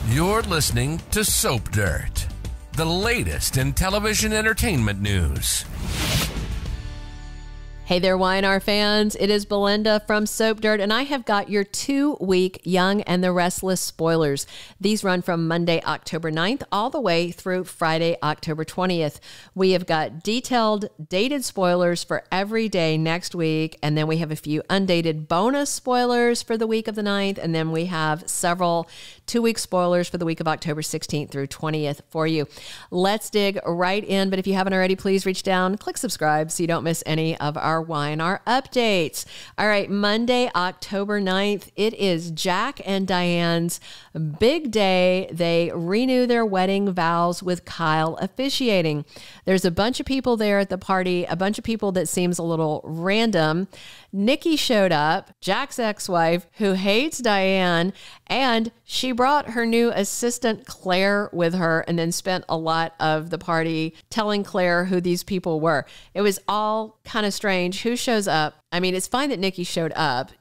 You're listening to Soap Dirt, the latest in television entertainment news. Hey there, Y&R fans. It is Belinda from Soap Dirt, and I have got your 2-week Young and the Restless spoilers. These run from Monday, October 9th, all the way through Friday, October 20th. We have got detailed, dated spoilers for every day next week, and then we have a few undated bonus spoilers for the week of the 9th, and then we have several 2-week spoilers for the week of October 16th through 20th for you. Let's dig right in, but if you haven't already, please reach down, click subscribe so you don't miss any of our Y&R updates. All right, Monday, October 9th, it is Jack and Diane's big day. They renew their wedding vows with Kyle officiating. There's a bunch of people there at the party, a bunch of people that seems a little random. Nikki showed up, Jack's ex-wife, who hates Diane, and she brought her new assistant Claire with her and then spent a lot of the party telling Claire who these people were. It was all kind of strange. Who shows up? I mean, it's fine that Nikki showed up,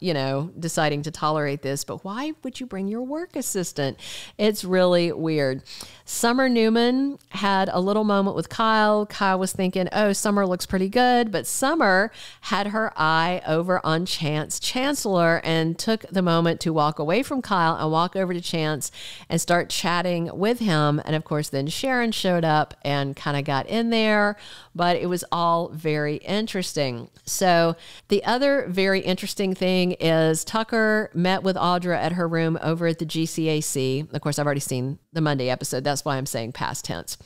deciding to tolerate this, but why would you bring your work assistant? It's really weird. Summer Newman had a little moment with Kyle. Kyle was thinking, oh, Summer looks pretty good, but Summer had her eye over on Chance Chancellor and took the moment to walk away from Kyle and walk over to Chance and start chatting with him. And of course, then Sharon showed up and kind of got in there, but it was all very interesting. So the other very interesting thing is Tucker met with Audra at her room over at the GCAC. Of course, I've already seen the Monday episode. That's why I'm saying past tense.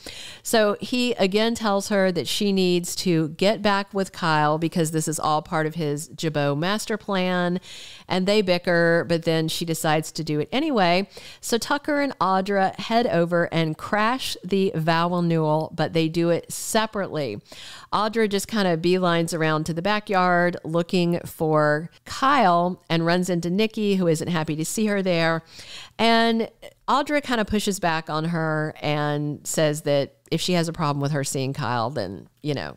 So he again tells her that she needs to get back with Kyle because this is all part of his Jabot master plan. And they bicker, but then she decides to do it anyway. So Tucker and Audra head over and crash the vow renewal, but they do it separately. Audra just kind of beelines around to the backyard looking for Kyle and runs into Nikki, who isn't happy to see her there. And Audra kind of pushes back on her and says that if she has a problem with her seeing Kyle, then,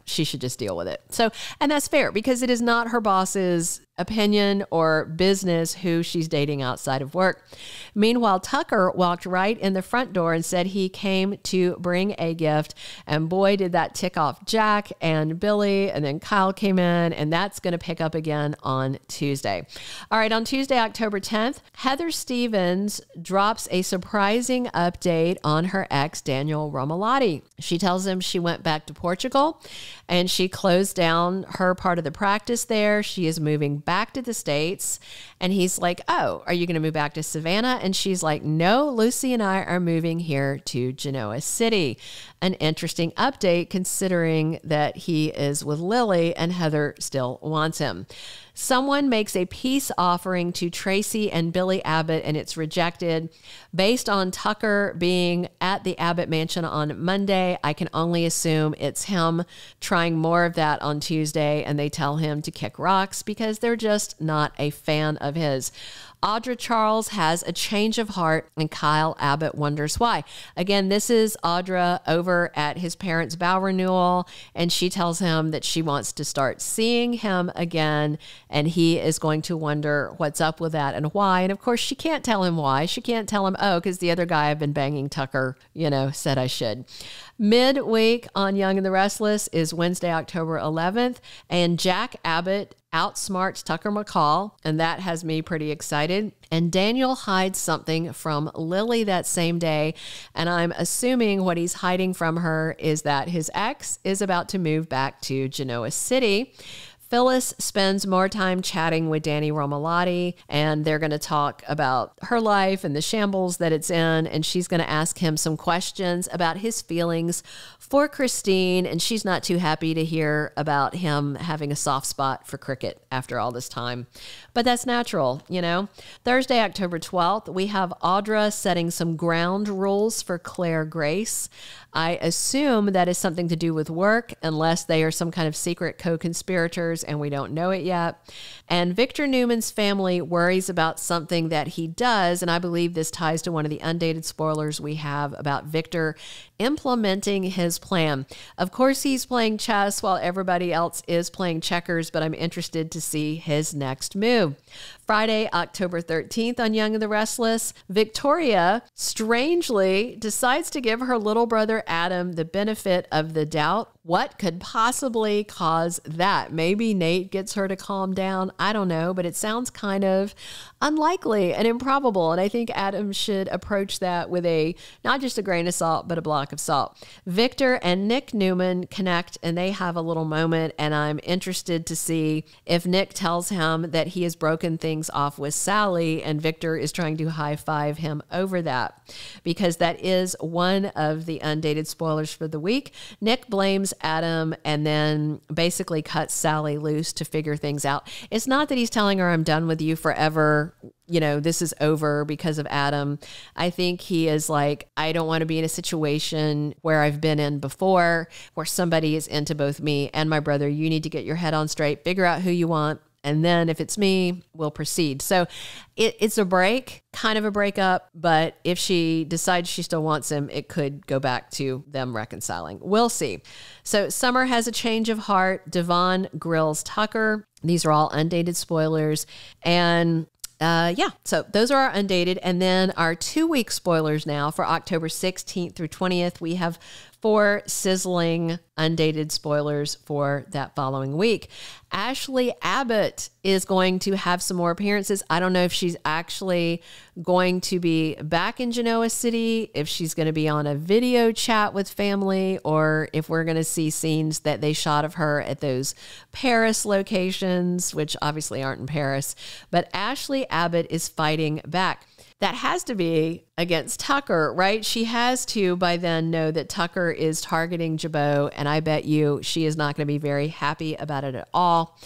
she should just deal with it. So, and that's fair because it is not her boss's opinion or business who she's dating outside of work. Meanwhile, Tucker walked right in the front door and said he came to bring a gift. And boy, did that tick off Jack and Billy. And then Kyle came in, and that's going to pick up again on Tuesday. All right, on Tuesday, October 10th, Heather Stevens drops a surprising update on her ex, Daniel Romalotti. She tells him she went back to Portugal and she closed down her part of the practice there. She is moving back to the States. And he's like, oh, are you going to move back to Savannah? And she's like, no, Lucy and I are moving here to Genoa City. An interesting update considering that he is with Lily and Heather still wants him. Someone makes a peace offering to Tracy and Billy Abbott, and it's rejected. Based on Tucker being at the Abbott mansion on Monday, I can only assume it's him trying more of that on Tuesday, and they tell him to kick rocks because they're just not a fan of his. Audra Charles has a change of heart, and Kyle Abbott wonders why. Again, this is Audra over at his parents' vow renewal, and she tells him that she wants to start seeing him again, and he is going to wonder what's up with that and why. And of course, she can't tell him why. She can't tell him, oh, because the other guy I've been banging, Tucker, said I should. Midweek on Young and the Restless is Wednesday, October 11th, and Jack Abbott outsmarts Tucker McCall, and that has me pretty excited. And Daniel hides something from Lily that same day, and I'm assuming what he's hiding from her is that his ex is about to move back to Genoa City. Phyllis spends more time chatting with Danny Romalotti, and they're going to talk about her life and the shambles that it's in, and she's going to ask him some questions about his feelings for Christine, and she's not too happy to hear about him having a soft spot for cricket after all this time. But that's natural, Thursday, October 12th, we have Audra setting some ground rules for Claire Grace. I assume that is something to do with work, unless they are some kind of secret co-conspirators and we don't know it yet. And Victor Newman's family worries about something that he does, and I believe this ties to one of the undated spoilers we have about Victor implementing his plan. Of course, he's playing chess while everybody else is playing checkers, but I'm interested to see his next move. Friday, October 13th on Young and the Restless, Victoria strangely decides to give her little brother Adam the benefit of the doubt. What could possibly cause that? Maybe Nate gets her to calm down. I don't know, but it sounds kind of unlikely and improbable. And I think Adam should approach that with not just a grain of salt, but a block of salt. Victor and Nick Newman connect and they have a little moment. And I'm interested to see if Nick tells him that he has broken things off with Sally and Victor is trying to high five him over that, because that is one of the undated spoilers for the week. Nick blames Adam and then basically cuts Sally loose to figure things out. It's not that he's telling her, I'm done with you forever. This is over because of Adam. I think he is like, I don't want to be in a situation where I've been in before, where somebody is into both me and my brother. You need to get your head on straight, figure out who you want. And then if it's me, we'll proceed. So it's a break, kind of a breakup. But if she decides she still wants him, it could go back to them reconciling. We'll see. So Summer has a change of heart. Devon grills Tucker. These are all undated spoilers. And so those are our undated. And then our 2-week spoilers now for October 16th through 20th. We have 4 sizzling undated spoilers for that following week. Ashley Abbott is going to have some more appearances. I don't know if she's actually going to be back in Genoa City, if she's going to be on a video chat with family, or if we're going to see scenes that they shot of her at those Paris locations, which obviously aren't in Paris. But Ashley Abbott is fighting back. That has to be against Tucker, right? She has to by then know that Tucker is targeting Jabot, and I bet you she is not going to be very happy about it at all.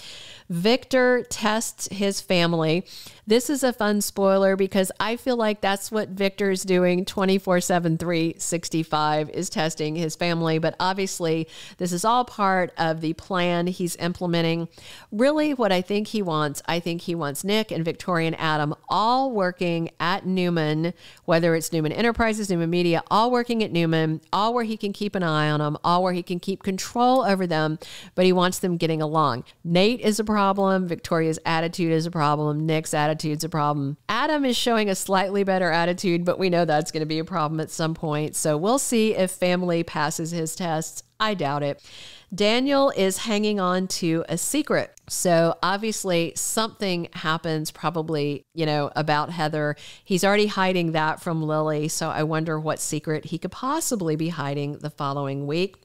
Victor tests his family. This is a fun spoiler because I feel like that's what Victor's doing 24/7, 365 is testing his family. But obviously, this is all part of the plan he's implementing. Really, what I think he wants Nick and Victoria and Adam all working at Newman, whether it's Newman Enterprises, Newman Media, all working at Newman, all where he can keep an eye on them, all where he can keep control over them, but he wants them getting along. Nate is a problem. Victoria's attitude is a problem. Nick's attitude's a problem. Adam is showing a slightly better attitude, but we know that's going to be a problem at some point. So we'll see if family passes his tests. I doubt it. Daniel is hanging on to a secret. So obviously something happens probably, about Heather. He's already hiding that from Lily. So I wonder what secret he could possibly be hiding the following week.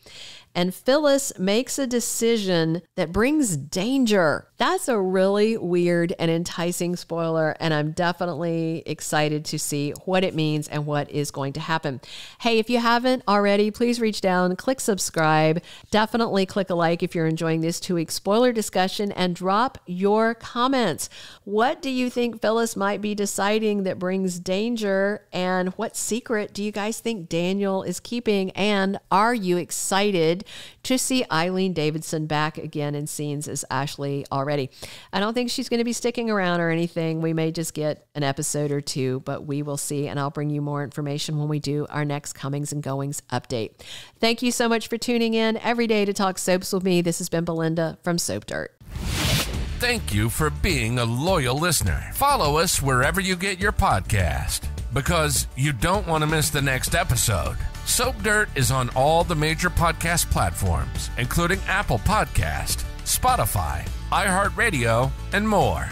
And Phyllis makes a decision that brings danger. That's a really weird and enticing spoiler, and I'm definitely excited to see what it means and what is going to happen. Hey, if you haven't already, please reach down, click subscribe, definitely click a like if you're enjoying this 2-week spoiler discussion, and drop your comments. What do you think Phyllis might be deciding that brings danger, and what secret do you guys think Daniel is keeping, and are you excited to see Eileen Davidson back again in scenes as Ashley already? I don't think she's going to be sticking around or anything. We may just get an episode or 2, but we will see. And I'll bring you more information when we do our next comings and goings update. Thank you so much for tuning in every day to talk soaps with me. This has been Belinda from Soap Dirt. Thank you for being a loyal listener. Follow us wherever you get your podcast, because you don't want to miss the next episode. Soap Dirt is on all the major podcast platforms, including Apple Podcast, Spotify, iHeartRadio, and more.